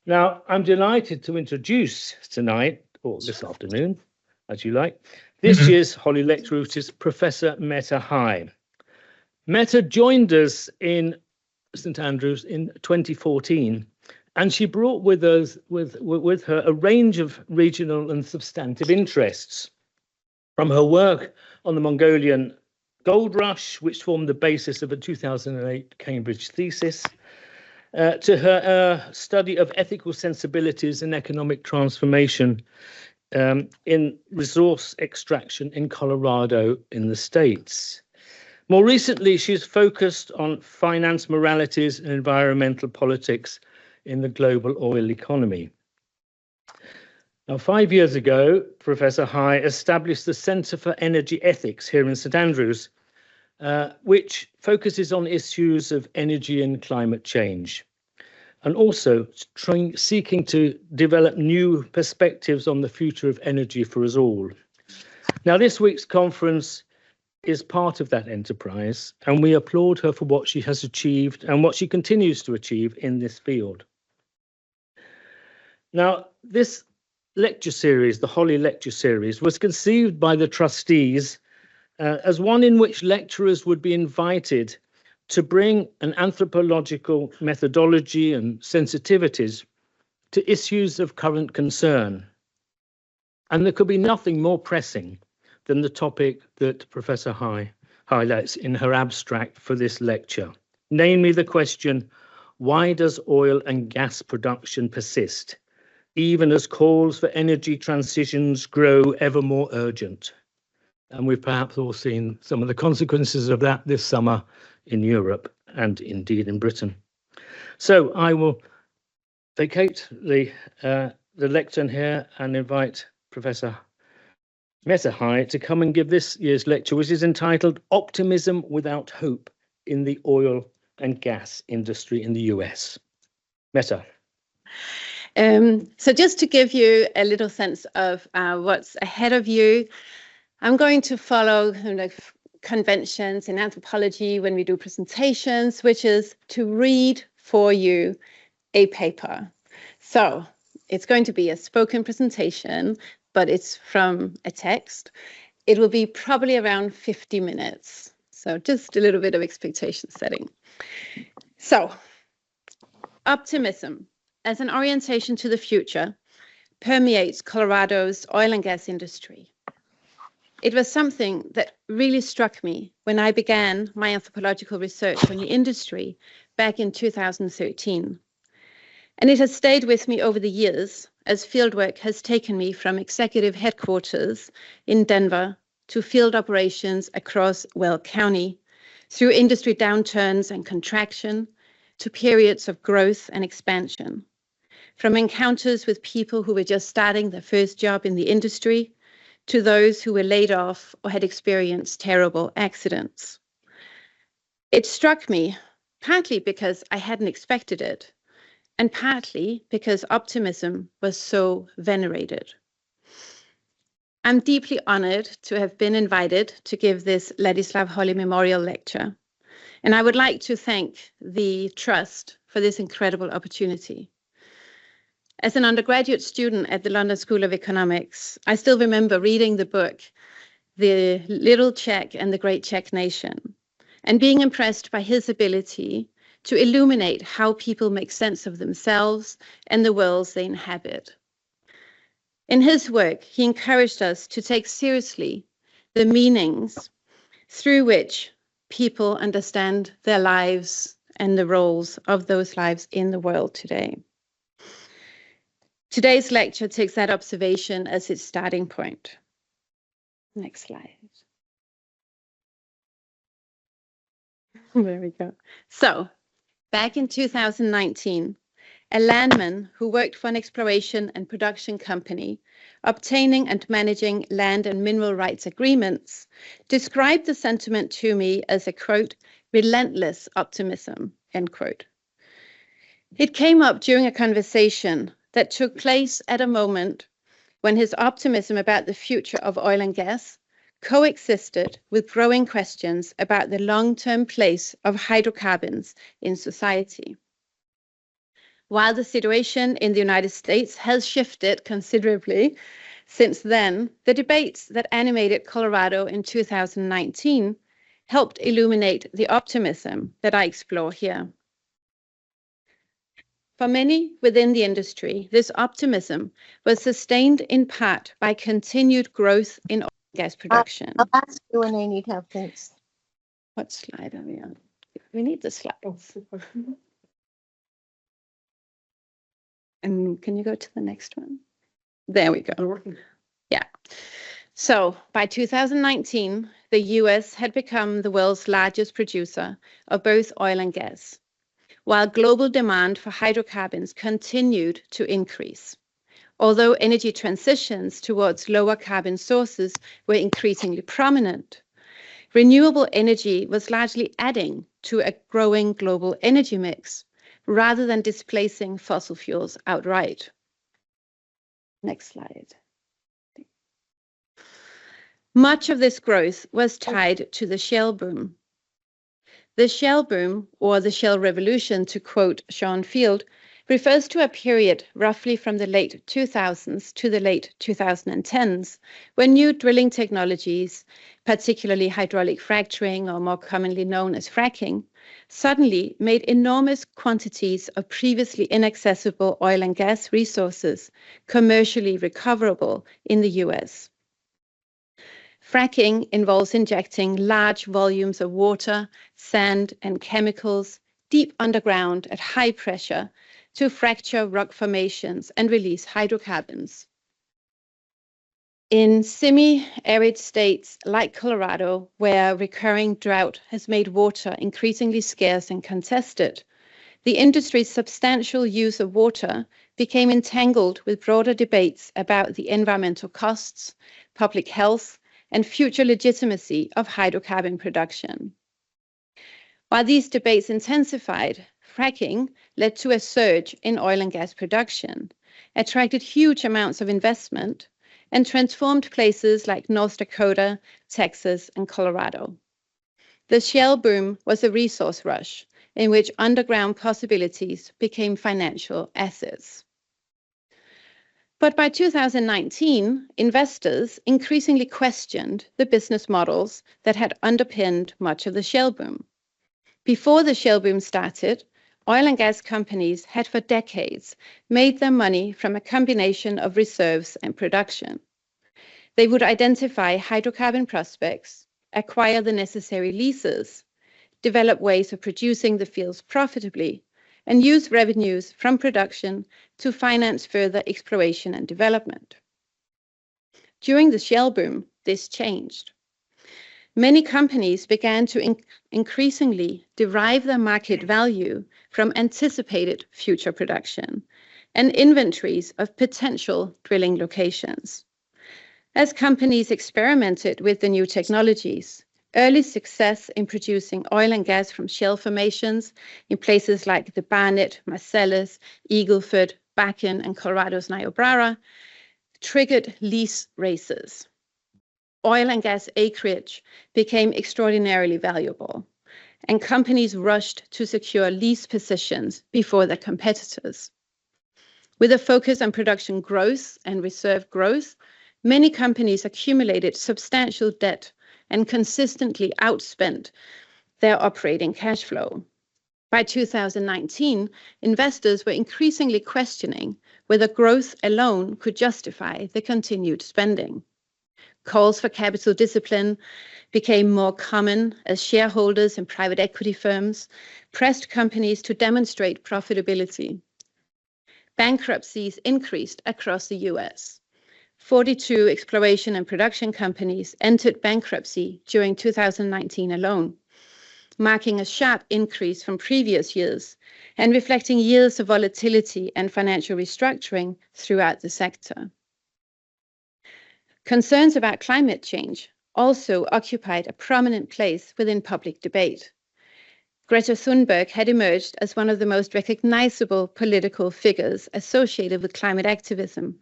Now, I'm delighted to introduce tonight, or this afternoon, as you like, this year's Holly Lecturer, which is Professor Mette. Mette joined us in St Andrews in 2014, and she brought with her a range of regional and substantive interests, from her work on the Mongolian gold rush, which formed the basis of a 2008 Cambridge thesis, to her study of ethical sensibilities and economic transformation in resource extraction in Colorado in the States. More recently, she's focused on finance moralities and environmental politics in the global oil economy. Now, 5 years ago, Professor High established the Centre for Energy Ethics here in St Andrews, which focuses on issues of energy and climate change, and also seeking to develop new perspectives on the future of energy for us all. Now, this week's conference is part of that enterprise, and we applaud her for what she has achieved and what she continues to achieve in this field. Now, this lecture series, the Holly Lecture Series, was conceived by the trustees as one in which lecturers would be invited to bring an anthropological methodology and sensitivities to issues of current concern. And there could be nothing more pressing than the topic that Professor High highlights in her abstract for this lecture, namely the question, why does oil and gas production persist, even as calls for energy transitions grow ever more urgent? And we've perhaps all seen some of the consequences of that this summer in Europe and indeed in Britain. So I will vacate the lectern here and invite Professor Mette to come and give this year's lecture, which is entitled Optimism Without Hope in the Oil and Gas Industry in the US. Mette. So just to give you a little sense of what's ahead of you, I'm going to follow conventions in anthropology when we do presentations, which is to read for you a paper. So it's going to be a spoken presentation, but it's from a text. It will be probably around 50 minutes. So just a little bit of expectation setting. So, optimism as an orientation to the future permeates Colorado's oil and gas industry. It was something that really struck me when I began my anthropological research on the industry back in 2013. And it has stayed with me over the years as fieldwork has taken me from executive headquarters in Denver to field operations across Weld County, through industry downturns and contraction to periods of growth and expansion, from encounters with people who were just starting their first job in the industry to those who were laid off or had experienced terrible accidents. It struck me partly because I hadn't expected it, and partly because optimism was so venerated. I'm deeply honored to have been invited to give this Ladislav Holly Memorial Lecture, and I would like to thank the Trust for this incredible opportunity. As an undergraduate student at the London School of Economics, I still remember reading the book, The Little Czech and the Great Czech Nation, and being impressed by his ability to illuminate how people make sense of themselves and the worlds they inhabit. In his work, he encouraged us to take seriously the meanings through which people understand their lives and the roles of those lives in the world today. Today's lecture takes that observation as its starting point. Next slide. There we go. So, back in 2019, a landman who worked for an exploration and production company, obtaining and managing land and mineral rights agreements, described the sentiment to me as a, quote, relentless optimism, end quote. It came up during a conversation that took place at a moment when his optimism about the future of oil and gas coexisted with growing questions about the long-term place of hydrocarbons in society. While the situation in the United States has shifted considerably since then, the debates that animated Colorado in 2019 helped illuminate the optimism that I explore here. For many within the industry, this optimism was sustained in part by continued growth in oil and gas production. I'll ask you when I need help, thanks. What slide are we on? We need the slide. And can you go to the next one? There we go. Yeah. So by 2019, the US had become the world's largest producer of both oil and gas, while global demand for hydrocarbons continued to increase. Although energy transitions towards lower carbon sources were increasingly prominent, renewable energy was largely adding to a growing global energy mix rather than displacing fossil fuels outright. Next slide. Much of this growth was tied to the shale boom. The shale boom, or the shale revolution, to quote Sean Field, refers to a period roughly from the late 2000s to the late 2010s, when new drilling technologies, particularly hydraulic fracturing, or more commonly known as fracking, suddenly made enormous quantities of previously inaccessible oil and gas resources commercially recoverable in the US. Fracking involves injecting large volumes of water, sand, and chemicals deep underground at high pressure to fracture rock formations and release hydrocarbons. In semi-arid states like Colorado, where recurring drought has made water increasingly scarce and contested, the industry's substantial use of water became entangled with broader debates about the environmental costs, public health, and future legitimacy of hydrocarbon production. While these debates intensified, fracking led to a surge in oil and gas production, attracted huge amounts of investment, and transformed places like North Dakota, Texas, and Colorado. The shale boom was a resource rush in which underground possibilities became financial assets. But by 2019, investors increasingly questioned the business models that had underpinned much of the shale boom. Before the shale boom started, oil and gas companies had for decades made their money from a combination of reserves and production. They would identify hydrocarbon prospects, acquire the necessary leases, develop ways of producing the fields profitably, and use revenues from production to finance further exploration and development. During the shale boom, this changed. Many companies began to increasingly derive their market value from anticipated future production and inventories of potential drilling locations. As companies experimented with the new technologies, early success in producing oil and gas from shale formations in places like the Barnett, Marcellus, Eagle Ford, Bakken, and Colorado's Niobrara triggered lease races. Oil and gas acreage became extraordinarily valuable, and companies rushed to secure lease positions before their competitors. With a focus on production growth and reserve growth, many companies accumulated substantial debt and consistently outspent their operating cash flow. By 2019, investors were increasingly questioning whether growth alone could justify the continued spending. Calls for capital discipline became more common as shareholders in private equity firms pressed companies to demonstrate profitability. Bankruptcies increased across the US. 42 exploration and production companies entered bankruptcy during 2019 alone, marking a sharp increase from previous years and reflecting years of volatility and financial restructuring throughout the sector. Concerns about climate change also occupied a prominent place within public debate. Greta Thunberg had emerged as one of the most recognizable political figures associated with climate activism,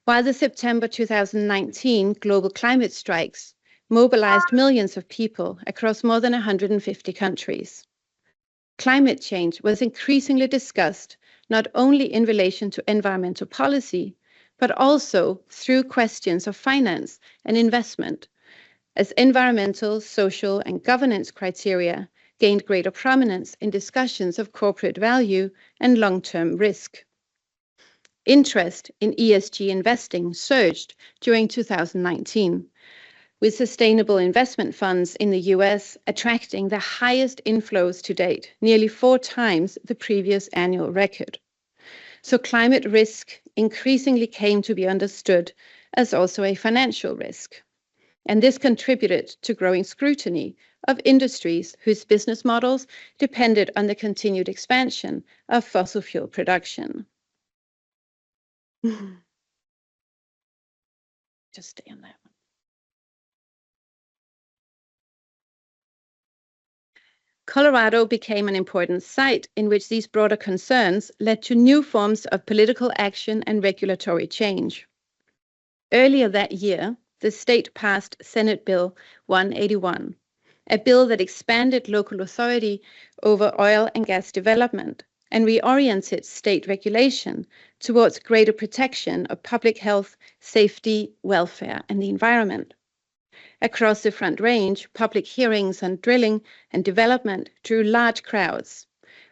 while the September 2019 global climate strikes mobilized millions of people across more than 150 countries. Climate change was increasingly discussed not only in relation to environmental policy, but also through questions of finance and investment, as environmental, social, and governance criteria gained greater prominence in discussions of corporate value and long-term risk. Interest in ESG investing surged during 2019, with sustainable investment funds in the US attracting the highest inflows to date, nearly 4 times the previous annual record. So climate risk increasingly came to be understood as also a financial risk. And this contributed to growing scrutiny of industries whose business models depended on the continued expansion of fossil fuel production. Just stay on that one. Colorado became an important site in which these broader concerns led to new forms of political action and regulatory change. Earlier that year, the state passed Senate Bill 181, a bill that expanded local authority over oil and gas development and reoriented state regulation towards greater protection of public health, safety, welfare, and the environment. Across the Front Range, public hearings on drilling and development drew large crowds,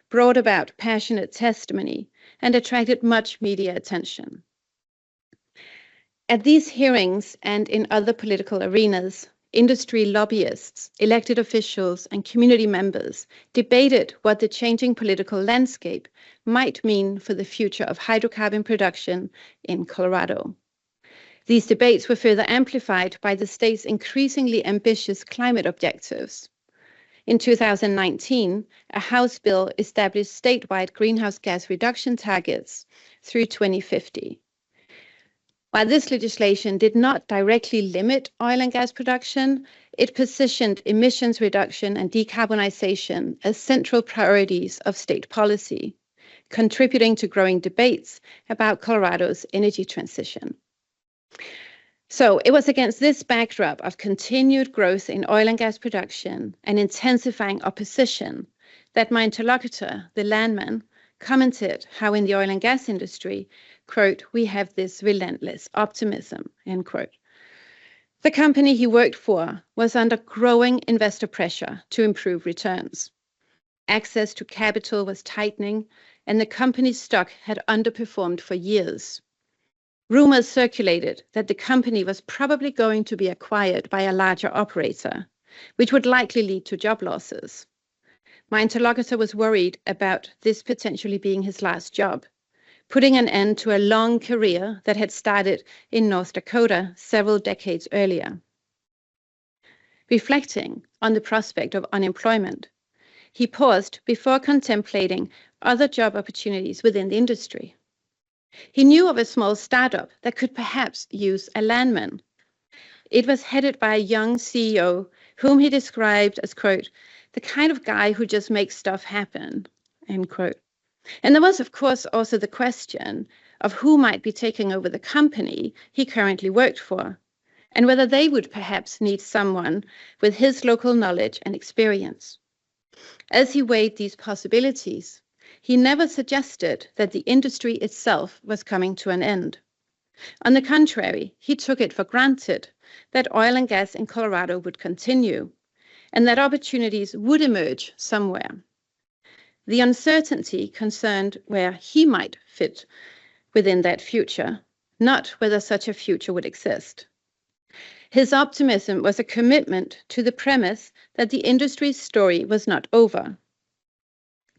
brought about passionate testimony, and attracted much media attention. At these hearings and in other political arenas, industry lobbyists, elected officials, and community members debated what the changing political landscape might mean for the future of hydrocarbon production in Colorado. These debates were further amplified by the state's increasingly ambitious climate objectives. In 2019, a House bill established statewide greenhouse gas reduction targets through 2050. While this legislation did not directly limit oil and gas production, it positioned emissions reduction and decarbonization as central priorities of state policy, contributing to growing debates about Colorado's energy transition. So it was against this backdrop of continued growth in oil and gas production and intensifying opposition that my interlocutor, the landman, commented how in the oil and gas industry, quote, "we have this relentless optimism," end quote. The company he worked for was under growing investor pressure to improve returns. Access to capital was tightening, and the company's stock had underperformed for years. Rumors circulated that the company was probably going to be acquired by a larger operator, which would likely lead to job losses. My interlocutor was worried about this potentially being his last job, putting an end to a long career that had started in North Dakota several decades earlier. Reflecting on the prospect of unemployment, he paused before contemplating other job opportunities within the industry. He knew of a small startup that could perhaps use a landman. It was headed by a young CEO whom he described as, quote, "the kind of guy who just makes stuff happen," end quote. And there was, of course, also the question of who might be taking over the company he currently worked for, and whether they would perhaps need someone with his local knowledge and experience. As he weighed these possibilities, he never suggested that the industry itself was coming to an end. On the contrary, he took it for granted that oil and gas in Colorado would continue, and that opportunities would emerge somewhere. The uncertainty concerned where he might fit within that future, not whether such a future would exist. His optimism was a commitment to the premise that the industry's story was not over.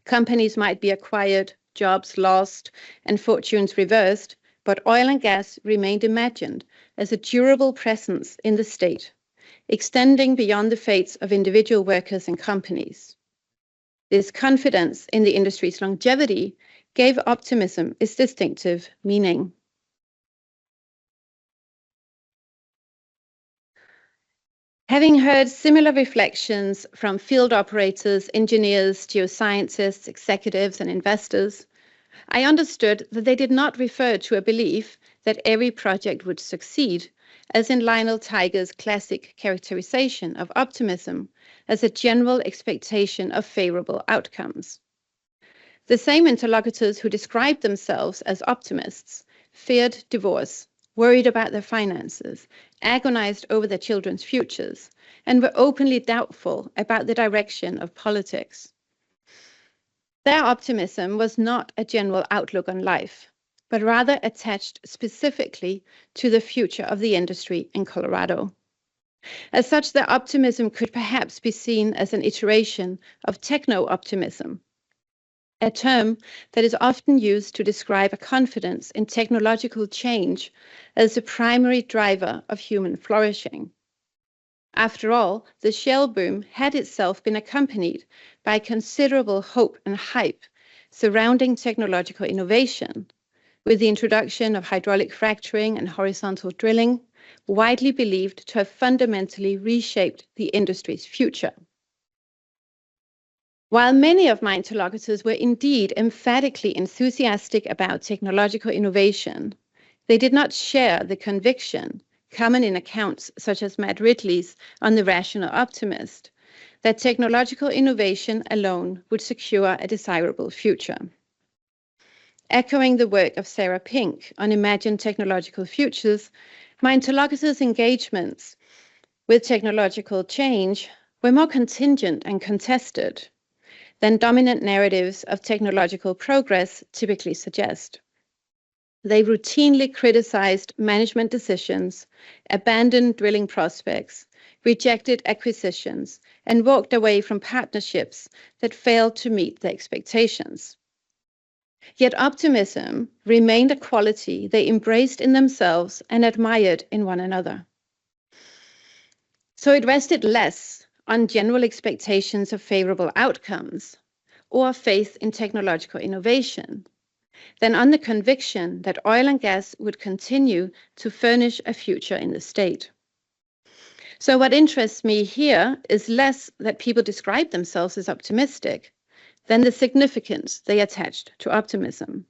Companies might be acquired, jobs lost, and fortunes reversed, but oil and gas remained imagined as a durable presence in the state, extending beyond the fates of individual workers and companies. This confidence in the industry's longevity gave optimism its distinctive meaning. Having heard similar reflections from field operators, engineers, geoscientists, executives, and investors, I understood that they did not refer to a belief that every project would succeed, as in Lionel Tiger's classic characterization of optimism as a general expectation of favorable outcomes. The same interlocutors who described themselves as optimists feared divorce, worried about their finances, agonized over their children's futures, and were openly doubtful about the direction of politics. Their optimism was not a general outlook on life, but rather attached specifically to the future of the industry in Colorado. As such, their optimism could perhaps be seen as an iteration of techno-optimism, a term that is often used to describe a confidence in technological change as the primary driver of human flourishing. After all, the shale boom had itself been accompanied by considerable hope and hype surrounding technological innovation, with the introduction of hydraulic fracturing and horizontal drilling, widely believed to have fundamentally reshaped the industry's future. While many of my interlocutors were indeed emphatically enthusiastic about technological innovation, they did not share the conviction, common in accounts such as Matt Ridley's on The Rational Optimist, that technological innovation alone would secure a desirable future. Echoing the work of Sarah Pink on Imagined Technological Futures, my interlocutors' engagements with technological change were more contingent and contested than dominant narratives of technological progress typically suggest. They routinely criticized management decisions, abandoned drilling prospects, rejected acquisitions, and walked away from partnerships that failed to meet their expectations. Yet optimism remained a quality they embraced in themselves and admired in one another. So it rested less on general expectations of favorable outcomes or faith in technological innovation than on the conviction that oil and gas would continue to furnish a future in the state. So what interests me here is less that people describe themselves as optimistic than the significance they attached to optimism.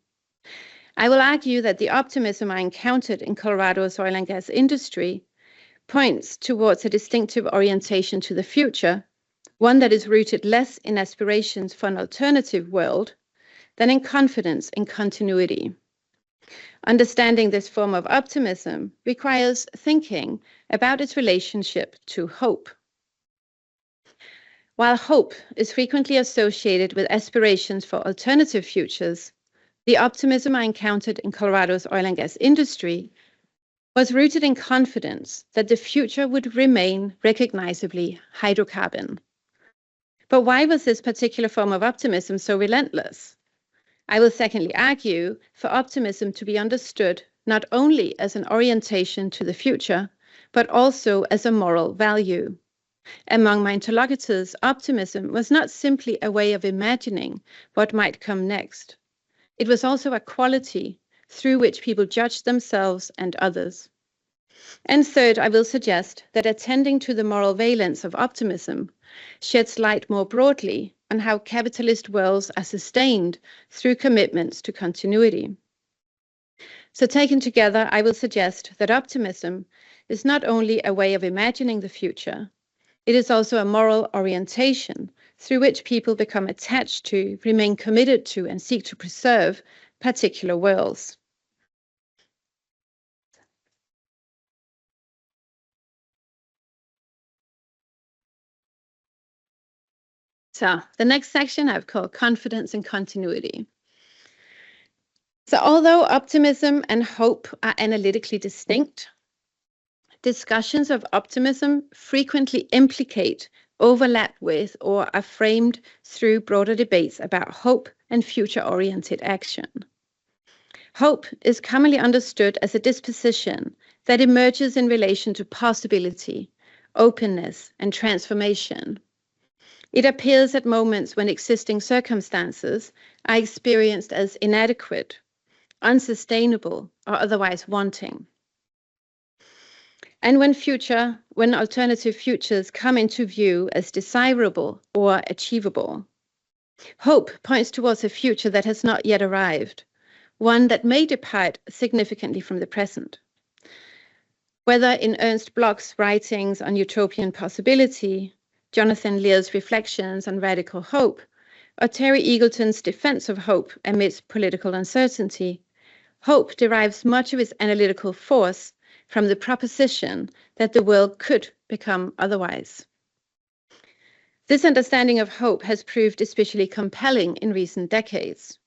I will argue that the optimism I encountered in Colorado's oil and gas industry points towards a distinctive orientation to the future, one that is rooted less in aspirations for an alternative world than in confidence in continuity. Understanding this form of optimism requires thinking about its relationship to hope. While hope is frequently associated with aspirations for alternative futures, the optimism I encountered in Colorado's oil and gas industry was rooted in confidence that the future would remain recognizably hydrocarbon. But why was this particular form of optimism so relentless? I will secondly argue for optimism to be understood not only as an orientation to the future, but also as a moral value. Among my interlocutors, optimism was not simply a way of imagining what might come next. It was also a quality through which people judged themselves and others. And third, I will suggest that attending to the moral valence of optimism sheds light more broadly on how capitalist worlds are sustained through commitments to continuity. So taken together, I will suggest that optimism is not only a way of imagining the future, it is also a moral orientation through which people become attached to, remain committed to, and seek to preserve particular worlds. So the next section I've called confidence and continuity. So although optimism and hope are analytically distinct, discussions of optimism frequently implicate, overlap with, or are framed through broader debates about hope and future-oriented action. Hope is commonly understood as a disposition that emerges in relation to possibility, openness, and transformation. It appears at moments when existing circumstances are experienced as inadequate, unsustainable, or otherwise wanting. And when alternative futures come into view as desirable or achievable. Hope points towards a future that has not yet arrived, one that may depart significantly from the present. Whether in Ernst Bloch's writings on utopian possibility, Jonathan Lear's reflections on radical hope, or Terry Eagleton's defense of hope amidst political uncertainty, hope derives much of its analytical force from the proposition that the world could become otherwise. This understanding of hope has proved especially compelling in recent decades.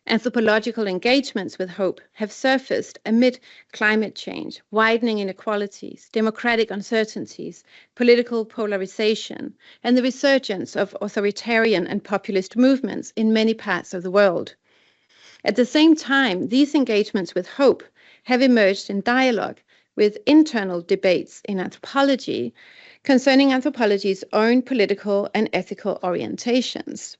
Anthropological engagements with hope have surfaced amid climate change, widening inequalities, democratic uncertainties, political polarization, and the resurgence of authoritarian and populist movements in many parts of the world. At the same time, these engagements with hope have emerged in dialogue with internal debates in anthropology concerning anthropology's own political and ethical orientations.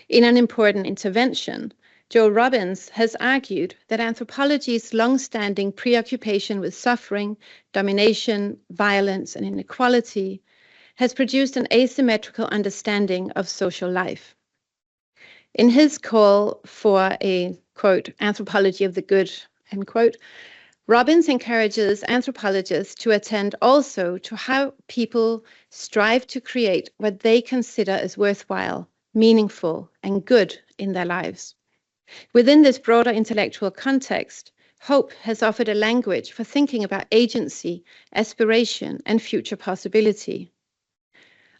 In an important intervention, Joe Robbins has argued that anthropology's long-standing preoccupation with suffering, domination, violence, and inequality has produced an asymmetrical understanding of social life. In his call for a, quote, anthropology of the good, end quote, Robbins encourages anthropologists to attend also to how people strive to create what they consider as worthwhile, meaningful, and good in their lives. Within this broader intellectual context, hope has offered a language for thinking about agency, aspiration, and future possibility.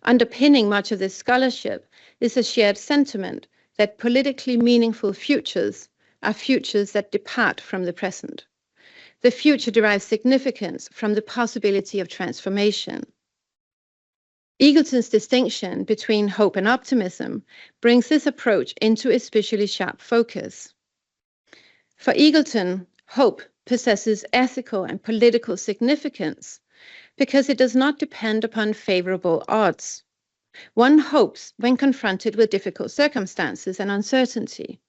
Underpinning much of this scholarship is a shared sentiment that politically meaningful futures are futures that depart from the present. The future derives significance from the possibility of transformation. Eagleton's distinction between hope and optimism brings this approach into especially sharp focus. For Eagleton, hope possesses ethical and political significance because it does not depend upon favorable odds. One hopes when confronted with difficult circumstances and uncertainty.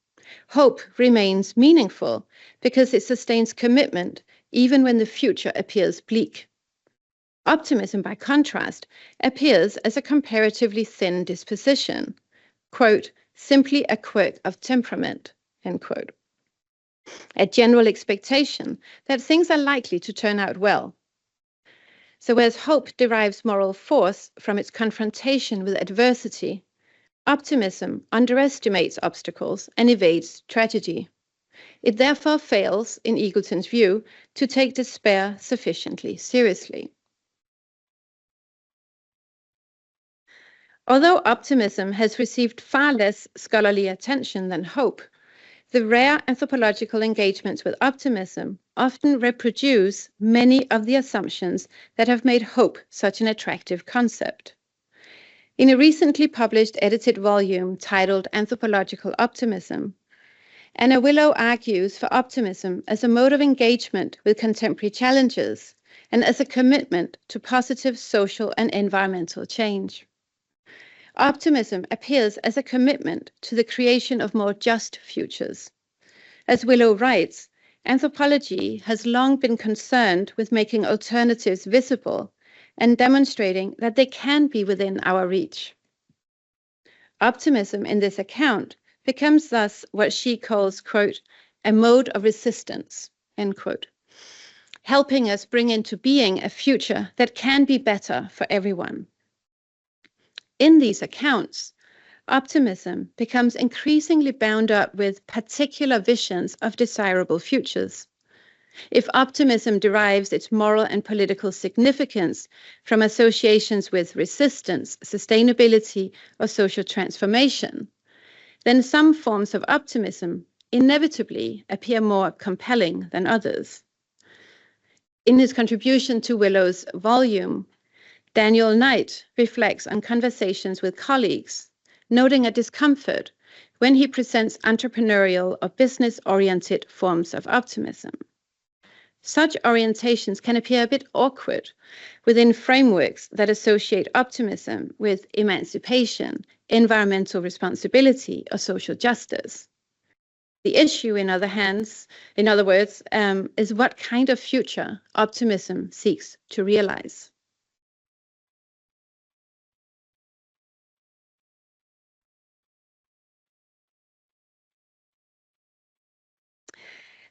Hope remains meaningful because it sustains commitment even when the future appears bleak. Optimism, by contrast, appears as a comparatively thin disposition, quote, simply a quirk of temperament, end quote. A general expectation that things are likely to turn out well. So whereas hope derives moral force from its confrontation with adversity, optimism underestimates obstacles and evades tragedy. It therefore fails, in Eagleton's view, to take despair sufficiently seriously. Although optimism has received far less scholarly attention than hope, the rare anthropological engagements with optimism often reproduce many of the assumptions that have made hope such an attractive concept. In a recently published edited volume titled Anthropological Optimism, Anna Willow argues for optimism as a mode of engagement with contemporary challenges and as a commitment to positive social and environmental change. Optimism appears as a commitment to the creation of more just futures. As Willow writes, anthropology has long been concerned with making alternatives visible and demonstrating that they can be within our reach. Optimism in this account becomes thus what she calls, quote, a mode of resistance, end quote, helping us bring into being a future that can be better for everyone. In these accounts, optimism becomes increasingly bound up with particular visions of desirable futures. If optimism derives its moral and political significance from associations with resistance, sustainability, or social transformation, then some forms of optimism inevitably appear more compelling than others. In his contribution to Willow's volume, Daniel Knight reflects on conversations with colleagues, noting a discomfort when he presents entrepreneurial or business-oriented forms of optimism. Such orientations can appear a bit awkward within frameworks that associate optimism with emancipation, environmental responsibility, or social justice. The issue, in other words, is what kind of future optimism seeks to realize.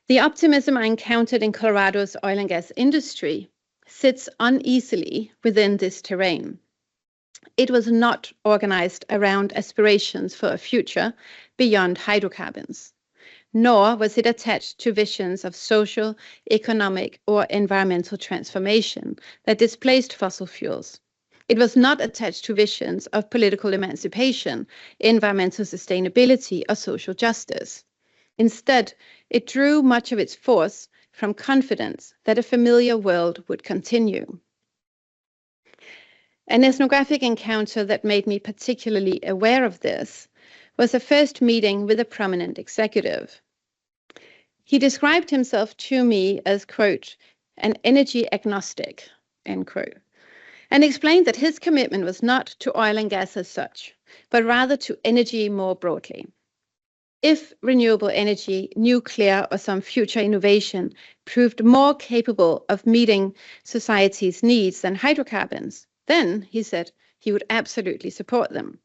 The optimism I encountered in Colorado's oil and gas industry sits uneasily within this terrain. it was not organized around aspirations for a future beyond hydrocarbons, nor was it attached to visions of social, economic, or environmental transformation that displaced fossil fuels. It was not attached to visions of political emancipation, environmental sustainability, or social justice. Instead, it drew much of its force from confidence that a familiar world would continue. An ethnographic encounter that made me particularly aware of this was a first meeting with a prominent executive. He described himself to me as, quote, an energy agnostic, end quote, and explained that his commitment was not to oil and gas as such, but rather to energy more broadly. If renewable energy, nuclear, or some future innovation proved more capable of meeting society's needs than hydrocarbons, then, he said, he would absolutely support them.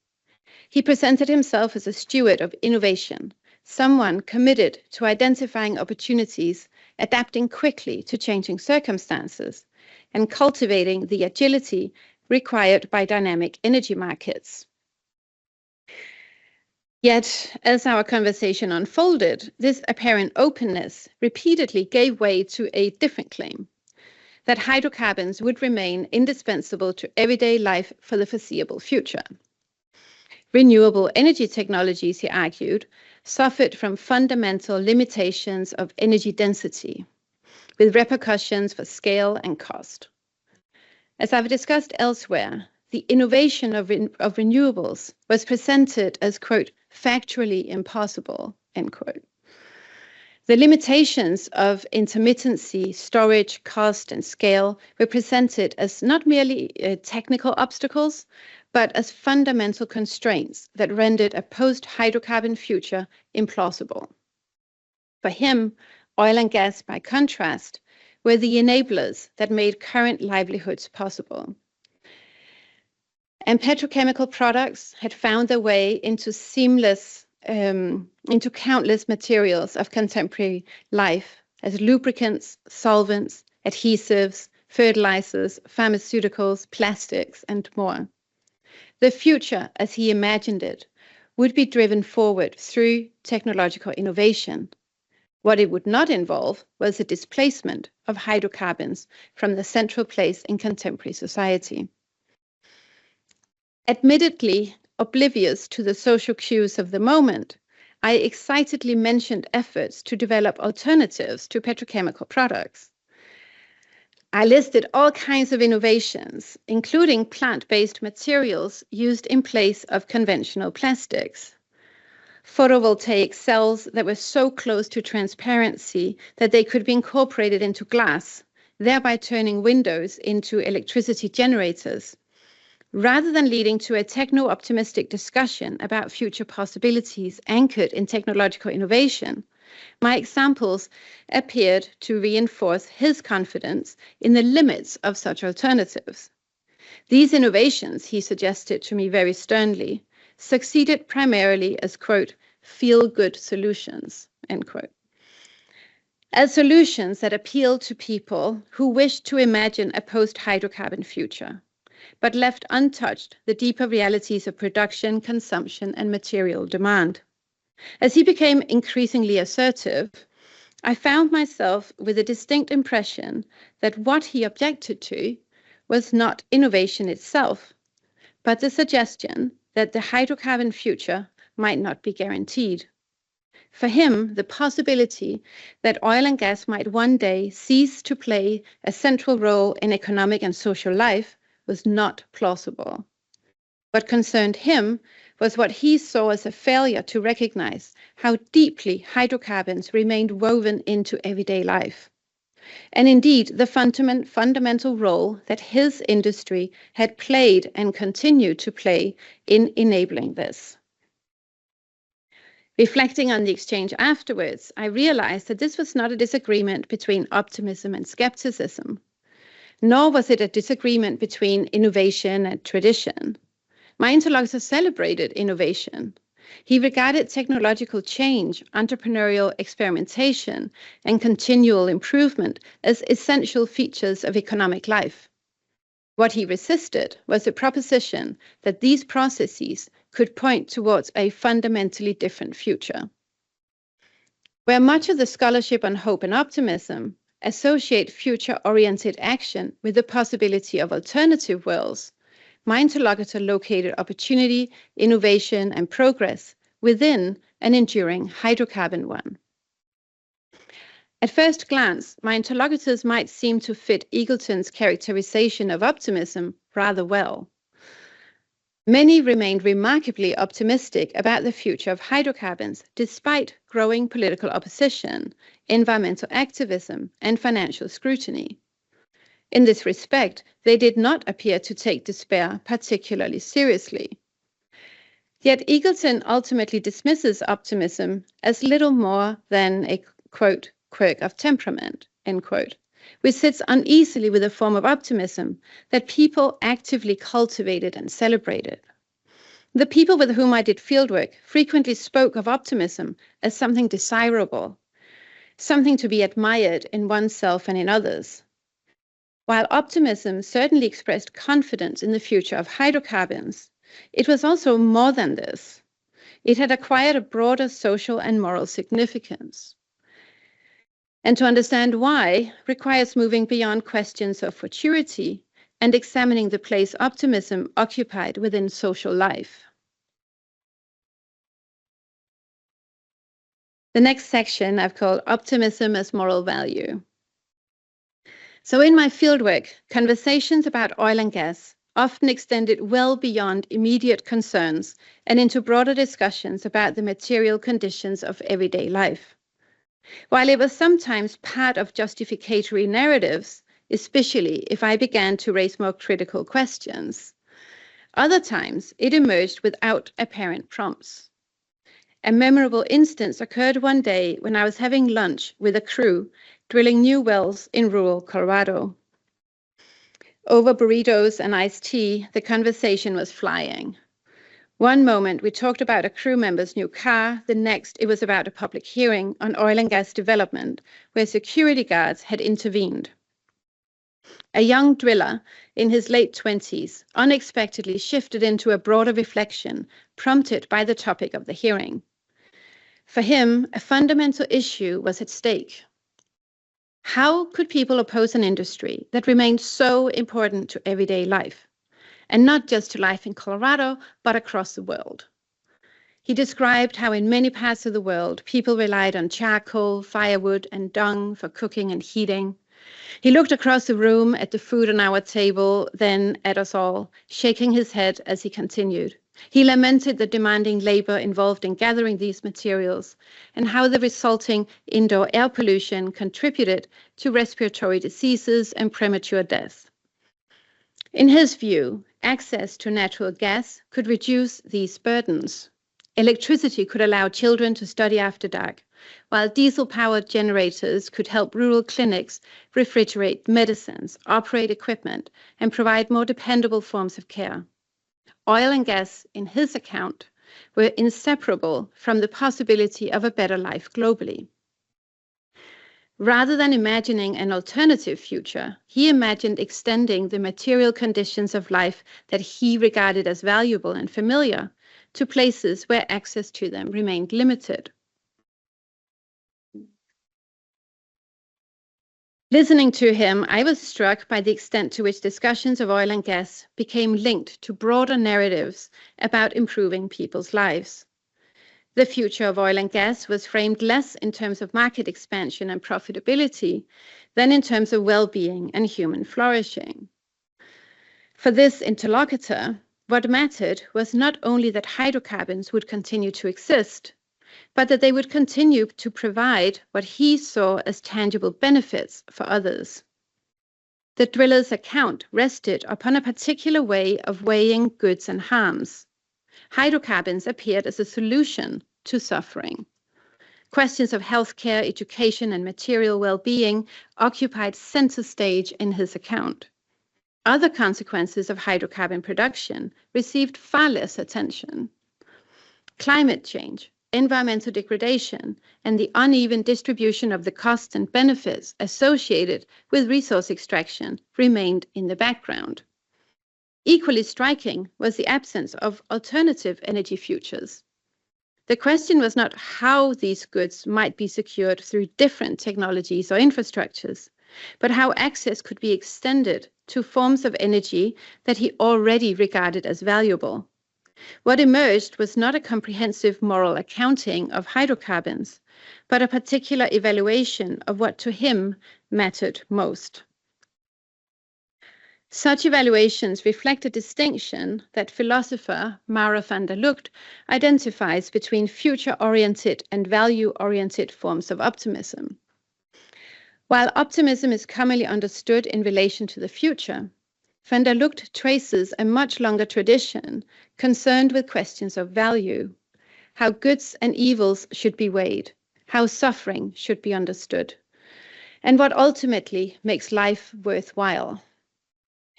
He presented himself as a steward of innovation, someone committed to identifying opportunities, adapting quickly to changing circumstances, and cultivating the agility required by dynamic energy markets. Yet, as our conversation unfolded, this apparent openness repeatedly gave way to a different claim, that hydrocarbons would remain indispensable to everyday life for the foreseeable future. Renewable energy technologies, he argued, suffered from fundamental limitations of energy density, with repercussions for scale and cost. As I've discussed elsewhere, the innovation of renewables was presented as, quote, factually impossible, end quote. The limitations of intermittency, storage, cost, and scale were presented as not merely technical obstacles, but as fundamental constraints that rendered a post-hydrocarbon future implausible. For him, oil and gas, by contrast, were the enablers that made current livelihoods possible. And petrochemical products had found their way into countless materials of contemporary life as lubricants, solvents, adhesives, fertilizers, pharmaceuticals, plastics, and more. The future, as he imagined it, would be driven forward through technological innovation. What it would not involve was the displacement of hydrocarbons from the central place in contemporary society. Admittedly oblivious to the social cues of the moment, I excitedly mentioned efforts to develop alternatives to petrochemical products. I listed all kinds of innovations, including plant-based materials used in place of conventional plastics, photovoltaic cells that were so close to transparency that they could be incorporated into glass, thereby turning windows into electricity generators. Rather than leading to a techno-optimistic discussion about future possibilities anchored in technological innovation, my examples appeared to reinforce his confidence in the limits of such alternatives. These innovations, he suggested to me very sternly, succeeded primarily as, quote, feel-good solutions, end quote. As solutions that appeal to people who wish to imagine a post-hydrocarbon future, but left untouched the deeper realities of production, consumption, and material demand. As he became increasingly assertive, I found myself with a distinct impression that what he objected to was not innovation itself, but the suggestion that the hydrocarbon future might not be guaranteed. For him, the possibility that oil and gas might one day cease to play a central role in economic and social life was not plausible. What concerned him was what he saw as a failure to recognize how deeply hydrocarbons remained woven into everyday life, and indeed the fundamental role that his industry had played and continued to play in enabling this. Reflecting on the exchange afterwards, I realized that this was not a disagreement between optimism and skepticism, nor was it a disagreement between innovation and tradition. My interlocutor celebrated innovation. He regarded technological change, entrepreneurial experimentation, and continual improvement as essential features of economic life. What he resisted was the proposition that these processes could point towards a fundamentally different future. Where much of the scholarship on hope and optimism associate future-oriented action with the possibility of alternative worlds, my interlocutor located opportunity, innovation, and progress within an enduring hydrocarbon one. At first glance, my interlocutors might seem to fit Eagleton's characterization of optimism rather well. Many remained remarkably optimistic about the future of hydrocarbons, despite growing political opposition, environmental activism, and financial scrutiny. In this respect, they did not appear to take despair particularly seriously. Yet Eagleton ultimately dismisses optimism as little more than a, quote, quirk of temperament, end quote, which sits uneasily with a form of optimism that people actively cultivated and celebrated. The people with whom I did fieldwork frequently spoke of optimism as something desirable, something to be admired in oneself and in others. While optimism certainly expressed confidence in the future of hydrocarbons, it was also more than this. It had acquired a broader social and moral significance. And to understand why requires moving beyond questions of futurity and examining the place optimism occupied within social life. The next section I've called Optimism as Moral Value. So in my fieldwork, conversations about oil and gas often extended well beyond immediate concerns and into broader discussions about the material conditions of everyday life. While it was sometimes part of justificatory narratives, especially if I began to raise more critical questions, other times it emerged without apparent prompts. A memorable instance occurred one day when I was having lunch with a crew drilling new wells in rural Colorado. Over burritos and iced tea, the conversation was flying. One moment we talked about a crew member's new car, the next it was about a public hearing on oil and gas development where security guards had intervened. A young driller in his late 20s unexpectedly shifted into a broader reflection prompted by the topic of the hearing. For him, a fundamental issue was at stake. How could people oppose an industry that remained so important to everyday life? And not just to life in Colorado, but across the world. He described how in many parts of the world, people relied on charcoal, firewood, and dung for cooking and heating. He looked across the room at the food on our table, then at us all, shaking his head as he continued. He lamented the demanding labor involved in gathering these materials and how the resulting indoor air pollution contributed to respiratory diseases and premature death. In his view, access to natural gas could reduce these burdens. Electricity could allow children to study after dark, while diesel-powered generators could help rural clinics refrigerate medicines, operate equipment, and provide more dependable forms of care. Oil and gas, in his account, were inseparable from the possibility of a better life globally. Rather than imagining an alternative future, he imagined extending the material conditions of life that he regarded as valuable and familiar to places where access to them remained limited. Listening to him, I was struck by the extent to which discussions of oil and gas became linked to broader narratives about improving people's lives. The future of oil and gas was framed less in terms of market expansion and profitability than in terms of well-being and human flourishing. For this interlocutor, what mattered was not only that hydrocarbons would continue to exist, but that they would continue to provide what he saw as tangible benefits for others. The driller's account rested upon a particular way of weighing goods and harms. Hydrocarbons appeared as a solution to suffering. Questions of healthcare, education, and material well-being occupied center stage in his account. Other consequences of hydrocarbon production received far less attention. Climate change, environmental degradation, and the uneven distribution of the costs and benefits associated with resource extraction remained in the background. Equally striking was the absence of alternative energy futures. The question was not how these goods might be secured through different technologies or infrastructures, but how access could be extended to forms of energy that he already regarded as valuable. What emerged was not a comprehensive moral accounting of hydrocarbons, but a particular evaluation of what to him mattered most. Such evaluations reflect a distinction that philosopher Mara van der Lugt identifies between future-oriented and value-oriented forms of optimism. While optimism is commonly understood in relation to the future, van der Lugt traces a much longer tradition concerned with questions of value, how goods and evils should be weighed, how suffering should be understood, and what ultimately makes life worthwhile.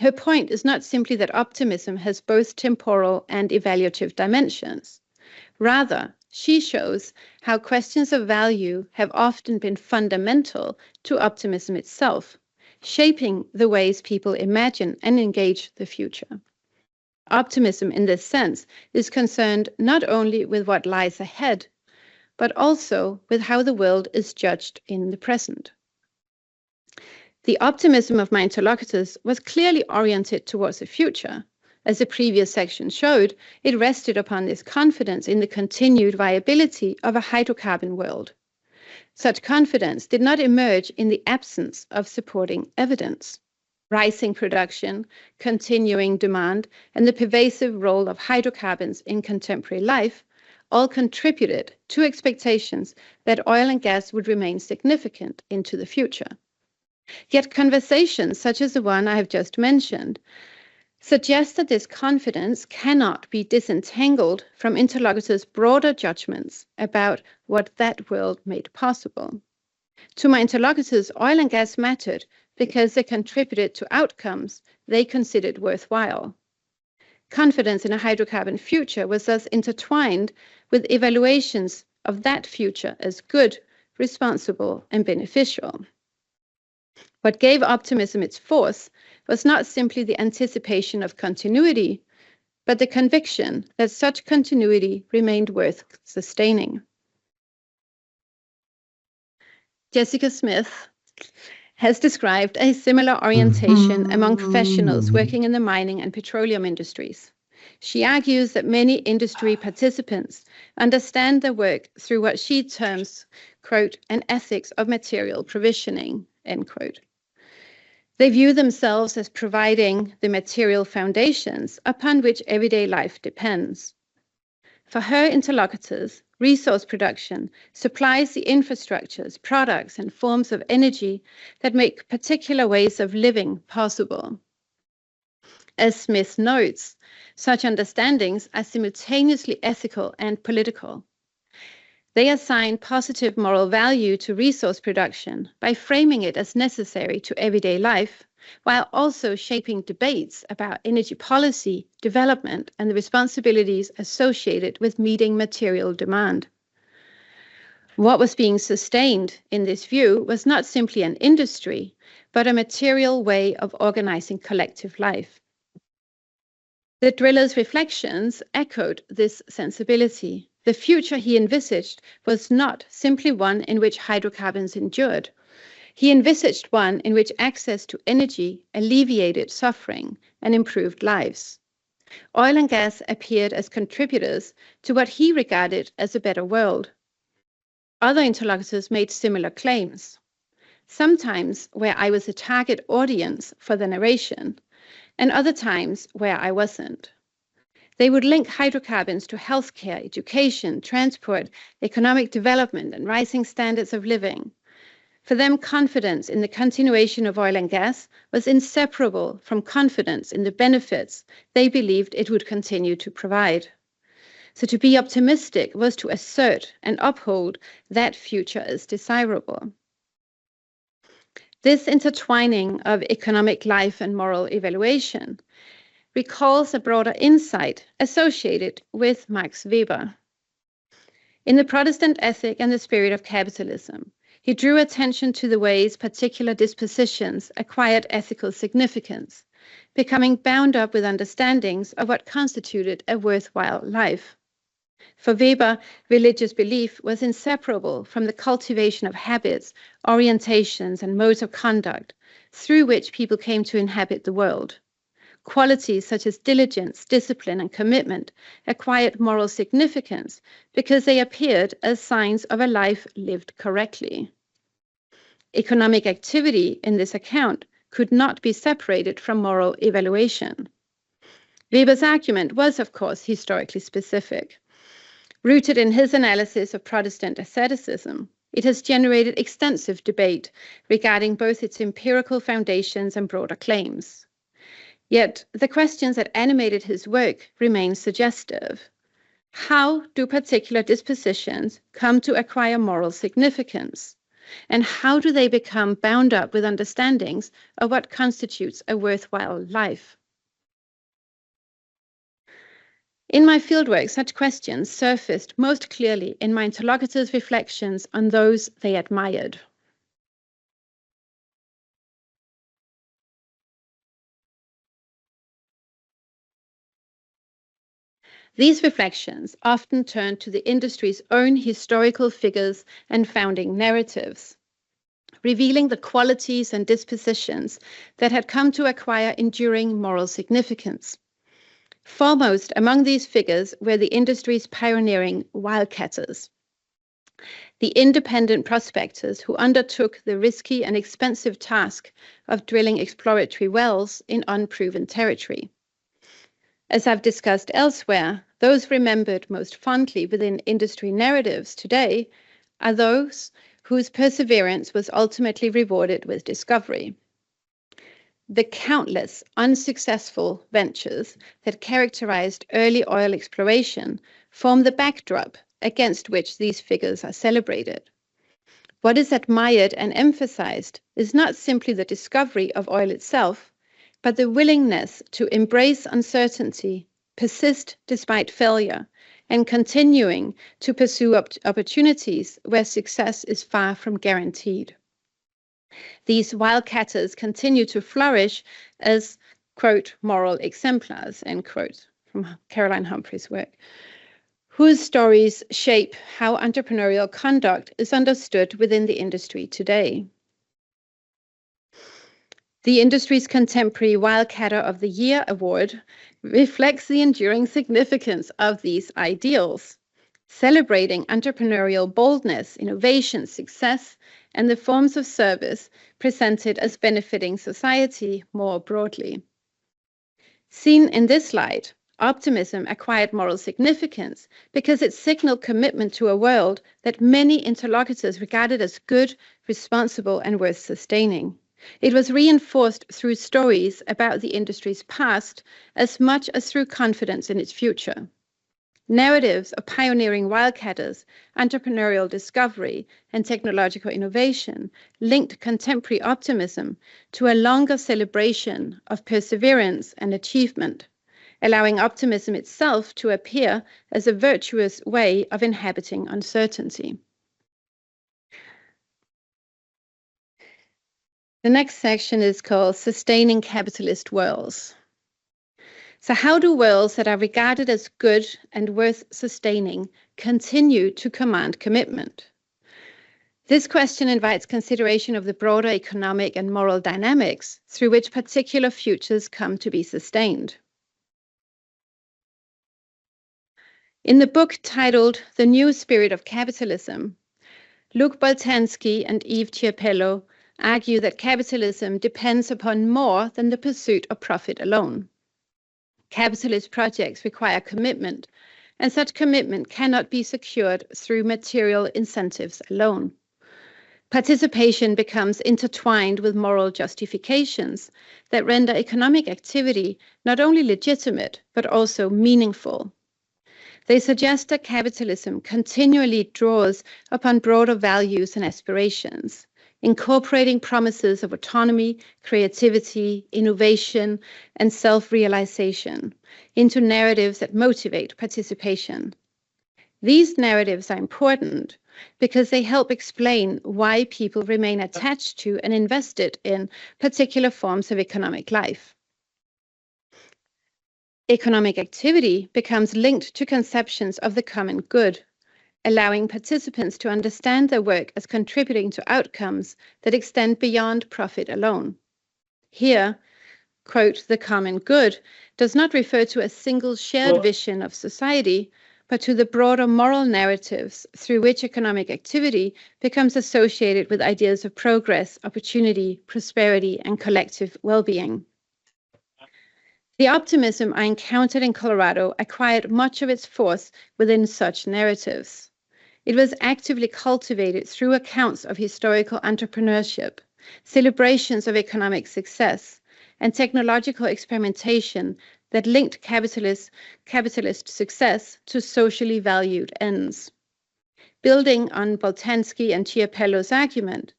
Her point is not simply that optimism has both temporal and evaluative dimensions. Rather, she shows how questions of value have often been fundamental to optimism itself, shaping the ways people imagine and engage the future. Optimism, in this sense, is concerned not only with what lies ahead, but also with how the world is judged in the present. The optimism of my interlocutors was clearly oriented towards the future. As the previous section showed, it rested upon this confidence in the continued viability of a hydrocarbon world. Such confidence did not emerge in the absence of supporting evidence. Rising production, continuing demand, and the pervasive role of hydrocarbons in contemporary life all contributed to expectations that oil and gas would remain significant into the future. Yet conversations such as the one I have just mentioned suggest that this confidence cannot be disentangled from interlocutors' broader judgments about what that world made possible. To my interlocutors, oil and gas mattered because they contributed to outcomes they considered worthwhile. Confidence in a hydrocarbon future was thus intertwined with evaluations of that future as good, responsible, and beneficial. What gave optimism its force was not simply the anticipation of continuity, but the conviction that such continuity remained worth sustaining. Jessica Smith has described a similar orientation among professionals working in the mining and petroleum industries. She argues that many industry participants understand their work through what she terms, quote, an ethics of material provisioning, end quote. They view themselves as providing the material foundations upon which everyday life depends. For her interlocutors, resource production supplies the infrastructures, products, and forms of energy that make particular ways of living possible. As Smith notes, such understandings are simultaneously ethical and political. They assign positive moral value to resource production by framing it as necessary to everyday life, while also shaping debates about energy policy, development, and the responsibilities associated with meeting material demand. What was being sustained in this view was not simply an industry, but a material way of organizing collective life. The driller's reflections echoed this sensibility. The future he envisaged was not simply one in which hydrocarbons endured. He envisaged one in which access to energy alleviated suffering and improved lives. Oil and gas appeared as contributors to what he regarded as a better world. Other interlocutors made similar claims, sometimes where I was a target audience for the narration, and other times where I wasn't. They would link hydrocarbons to healthcare, education, transport, economic development, and rising standards of living. For them, confidence in the continuation of oil and gas was inseparable from confidence in the benefits they believed it would continue to provide. So to be optimistic was to assert and uphold that future as desirable. This intertwining of economic life and moral evaluation recalls a broader insight associated with Max Weber. In The Protestant Ethic and the Spirit of Capitalism, he drew attention to the ways particular dispositions acquired ethical significance, becoming bound up with understandings of what constituted a worthwhile life. For Weber, religious belief was inseparable from the cultivation of habits, orientations, and modes of conduct through which people came to inhabit the world. Qualities such as diligence, discipline, and commitment acquired moral significance because they appeared as signs of a life lived correctly. Economic activity in this account could not be separated from moral evaluation. Weber's argument was, of course, historically specific. Rooted in his analysis of Protestant asceticism, it has generated extensive debate regarding both its empirical foundations and broader claims. Yet, the questions that animated his work remain suggestive. How do particular dispositions come to acquire moral significance? And how do they become bound up with understandings of what constitutes a worthwhile life? In my fieldwork, such questions surfaced most clearly in my interlocutors' reflections on those they admired. These reflections often turn to the industry's own historical figures and founding narratives, revealing the qualities and dispositions that had come to acquire enduring moral significance. Foremost among these figures were the industry's pioneering wildcatters, the independent prospectors who undertook the risky and expensive task of drilling exploratory wells in unproven territory. As I've discussed elsewhere, those remembered most fondly within industry narratives today are those whose perseverance was ultimately rewarded with discovery. The countless unsuccessful ventures that characterized early oil exploration form the backdrop against which these figures are celebrated. What is admired and emphasized is not simply the discovery of oil itself, but the willingness to embrace uncertainty, persist despite failure, and continuing to pursue opportunities where success is far from guaranteed. These wildcatters continue to flourish as, quote, moral exemplars, end quote, from Caroline Humphrey's work, whose stories shape how entrepreneurial conduct is understood within the industry today. The industry's contemporary Wildcatter of the Year award reflects the enduring significance of these ideals, celebrating entrepreneurial boldness, innovation, success, and the forms of service presented as benefiting society more broadly. Seen in this light, optimism acquired moral significance because it signaled commitment to a world that many interlocutors regarded as good, responsible, and worth sustaining. It was reinforced through stories about the industry's past as much as through confidence in its future. Narratives of pioneering wildcatters, entrepreneurial discovery, and technological innovation linked contemporary optimism to a longer celebration of perseverance and achievement, allowing optimism itself to appear as a virtuous way of inhabiting uncertainty. The next section is called Sustaining Capitalist Worlds. So how do worlds that are regarded as good and worth sustaining continue to command commitment? This question invites consideration of the broader economic and moral dynamics through which particular futures come to be sustained. In the book titled The New Spirit of Capitalism, Luc Boltanski and Yves Tiepello argue that capitalism depends upon more than the pursuit of profit alone. Capitalist projects require commitment, and such commitment cannot be secured through material incentives alone. Participation becomes intertwined with moral justifications that render economic activity not only legitimate, but also meaningful. They suggest that capitalism continually draws upon broader values and aspirations, incorporating promises of autonomy, creativity, innovation, and self-realization into narratives that motivate participation. These narratives are important because they help explain why people remain attached to and invested in particular forms of economic life. Economic activity becomes linked to conceptions of the common good, allowing participants to understand their work as contributing to outcomes that extend beyond profit alone. Here, quote, the common good does not refer to a single shared vision of society, but to the broader moral narratives through which economic activity becomes associated with ideas of progress, opportunity, prosperity, and collective well-being. The optimism I encountered in Colorado acquired much of its force within such narratives. It was actively cultivated through accounts of historical entrepreneurship, celebrations of economic success, and technological experimentation that linked capitalist success to socially valued ends. Building on Boltanski and Chiapello's argument,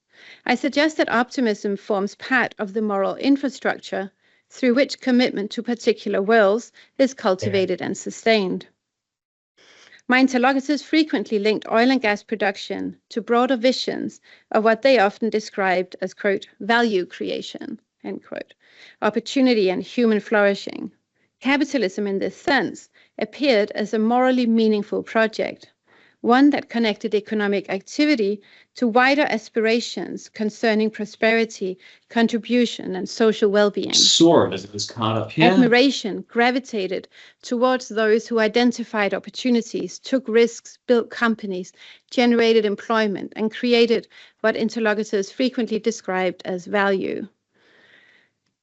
I suggest that optimism forms part of the moral infrastructure through which commitment to particular worlds is cultivated and sustained. My interlocutors frequently linked oil and gas production to broader visions of what they often described as, quote, value creation, end quote, opportunity and human flourishing. Capitalism in this sense appeared as a morally meaningful project, one that connected economic activity to wider aspirations concerning prosperity, contribution, and social well-being. Sword as it was caught up here. Admiration gravitated towards those who identified opportunities, took risks, built companies, generated employment, and created what interlocutors frequently described as value.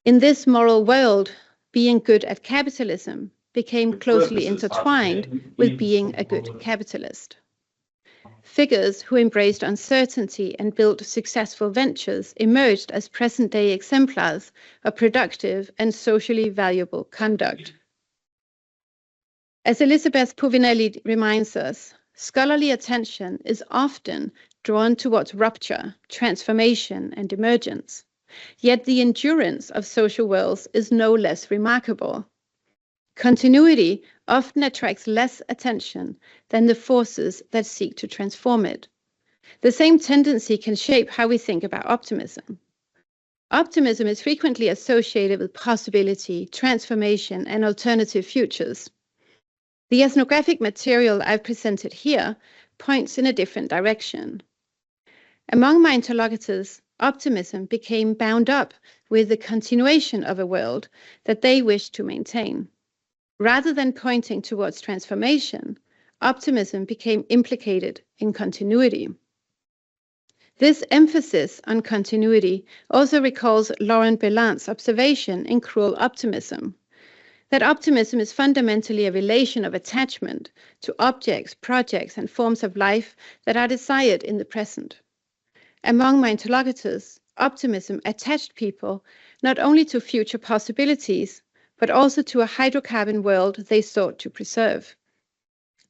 In this moral world, being good at capitalism became closely intertwined with being a good capitalist. Figures who embraced uncertainty and built successful ventures emerged as present-day exemplars of productive and socially valuable conduct. As Elisabeth Povinelli reminds us, scholarly attention is often drawn towards rupture, transformation, and emergence. Yet the endurance of social worlds is no less remarkable. Continuity often attracts less attention than the forces that seek to transform it. The same tendency can shape how we think about optimism. Optimism is frequently associated with possibility, transformation, and alternative futures. The ethnographic material I've presented here points in a different direction. Among my interlocutors, optimism became bound up with the continuation of a world that they wished to maintain. Rather than pointing towards transformation, optimism became implicated in continuity. This emphasis on continuity also recalls Laurent Bellant's observation in Cruel Optimism, that optimism is fundamentally a relation of attachment to objects, projects, and forms of life that are desired in the present. Among my interlocutors, optimism attached people not only to future possibilities, but also to a hydrocarbon world they sought to preserve.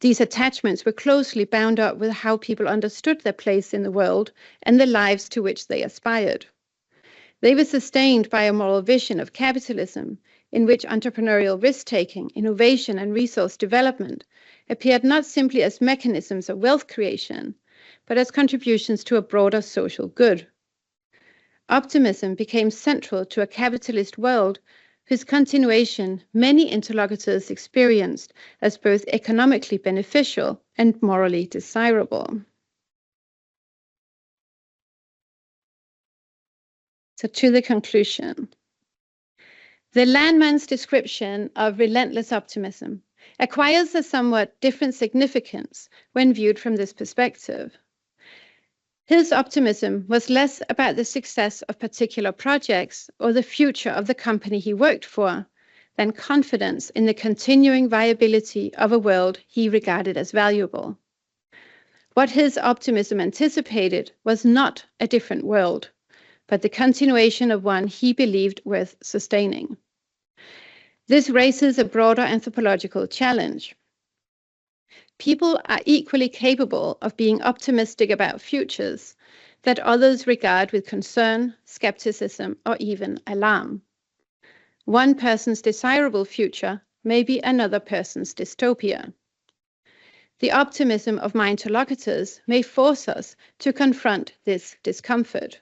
These attachments were closely bound up with how people understood their place in the world and the lives to which they aspired. They were sustained by a moral vision of capitalism in which entrepreneurial risk-taking, innovation, and resource development appeared not simply as mechanisms of wealth creation, but as contributions to a broader social good. Optimism became central to a capitalist world whose continuation many interlocutors experienced as both economically beneficial and morally desirable. So to the conclusion. The landman's description of relentless optimism acquires a somewhat different significance when viewed from this perspective. His optimism was less about the success of particular projects or the future of the company he worked for than confidence in the continuing viability of a world he regarded as valuable. What his optimism anticipated was not a different world, but the continuation of one he believed worth sustaining. This raises a broader anthropological challenge. People are equally capable of being optimistic about futures that others regard with concern, skepticism, or even alarm. One person's desirable future may be another person's dystopia. The optimism of my interlocutors may force us to confront this discomfort.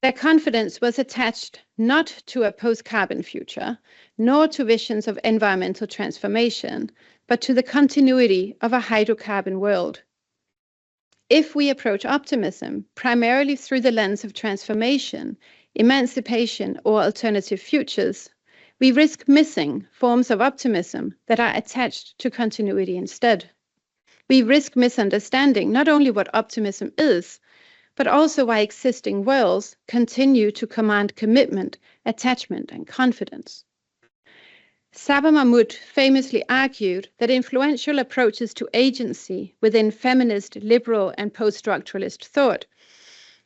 Their confidence was attached not to a post-carbon future, nor to visions of environmental transformation, but to the continuity of a hydrocarbon world. If we approach optimism primarily through the lens of transformation, emancipation, or alternative futures, we risk missing forms of optimism that are attached to continuity instead. We risk misunderstanding not only what optimism is, but also why existing worlds continue to command commitment, attachment, and confidence. Saba Mahmood famously argued that influential approaches to agency within feminist, liberal, and post-structuralist thought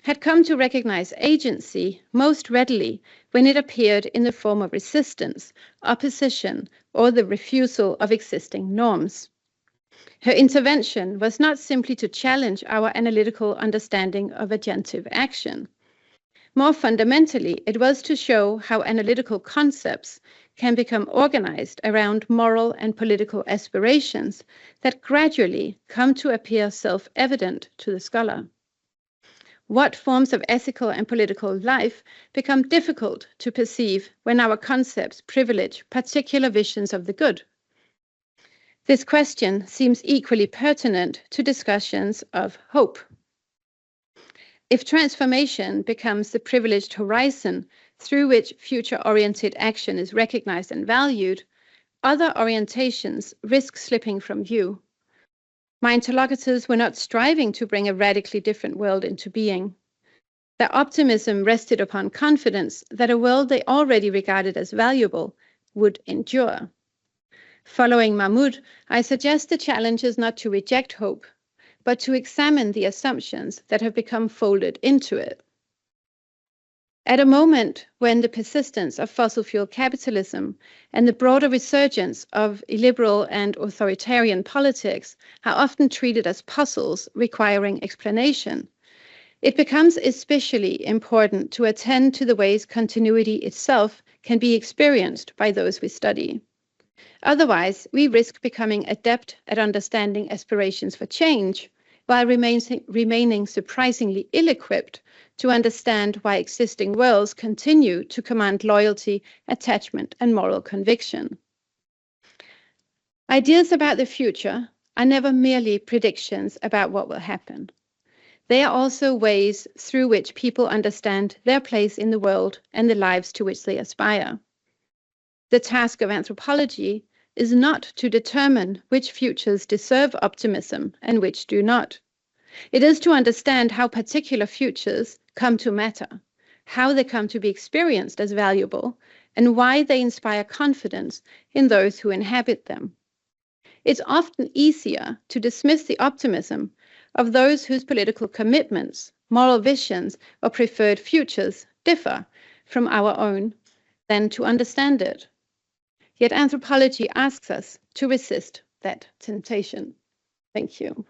had come to recognize agency most readily when it appeared in the form of resistance, opposition, or the refusal of existing norms. Her intervention was not simply to challenge our analytical understanding of agentive action. More fundamentally, it was to show how analytical concepts can become organized around moral and political aspirations that gradually come to appear self-evident to the scholar. What forms of ethical and political life become difficult to perceive when our concepts privilege particular visions of the good? This question seems equally pertinent to discussions of hope. If transformation becomes the privileged horizon through which future-oriented action is recognized and valued, other orientations risk slipping from view. My interlocutors were not striving to bring a radically different world into being. Their optimism rested upon confidence that a world they already regarded as valuable would endure. Following Mahmood, I suggest the challenge is not to reject hope, but to examine the assumptions that have become folded into it. At a moment when the persistence of fossil fuel capitalism and the broader resurgence of illiberal and authoritarian politics are often treated as puzzles requiring explanation, it becomes especially important to attend to the ways continuity itself can be experienced by those we study. Otherwise, we risk becoming adept at understanding aspirations for change, while remaining surprisingly ill-equipped to understand why existing worlds continue to command loyalty, attachment, and moral conviction. Ideas about the future are never merely predictions about what will happen. They are also ways through which people understand their place in the world and the lives to which they aspire. The task of anthropology is not to determine which futures deserve optimism and which do not. It is to understand how particular futures come to matter, how they come to be experienced as valuable, and why they inspire confidence in those who inhabit them. It's often easier to dismiss the optimism of those whose political commitments, moral visions, or preferred futures differ from our own than to understand it. Yet anthropology asks us to resist that temptation. Thank you.